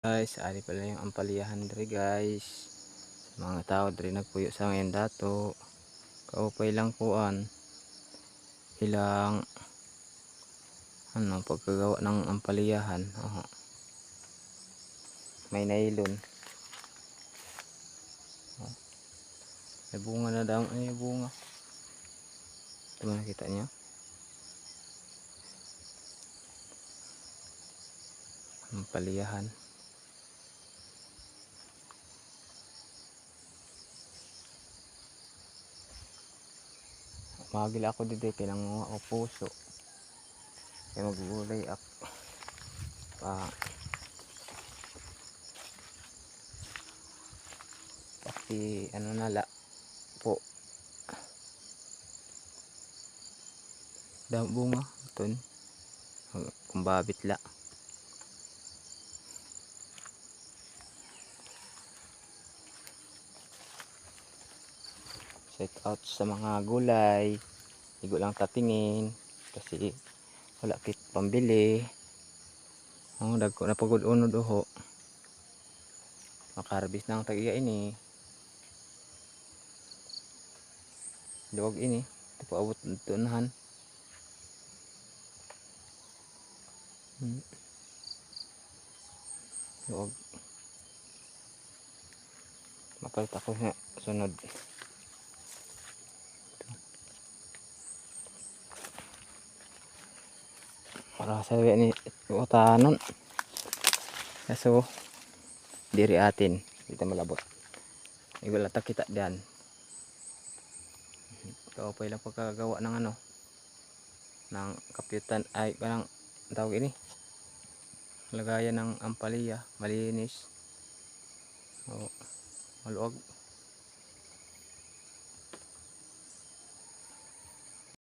Guys, ari pala yung ampaliyahan diri guys. Sa mga tao diri nagpuyo sa ngayon dato. Kaupay lang kuan. Ilang pagkagawa ng ampaliyahan. May nylon. May bunga na daw, ay bunga. Ito mo nakita niyo? Ampaliyahan. Magil ako dito kinang mga puso. Kaya magulay ako. Pati ano nala po. Dam bunga ton. Kumbabit la. Check out sa mga gulay. Igo lang tatingin kasi wala kit pambili. Dagko na pagod unod uho. Makaharbis na ang tag-iya ini. Luwag ini. Ito po abot ito nahan. Luwag. Mapalit ako na sunod. Para sa ni utanon. Kaso diri atin dito malabot. Wala ta kita diyan. Ikaw pa ilang pagkagawa ng ng kapyutan ay parang tawag ini. Lagayan ng ampalaya, malinis. Maluwag.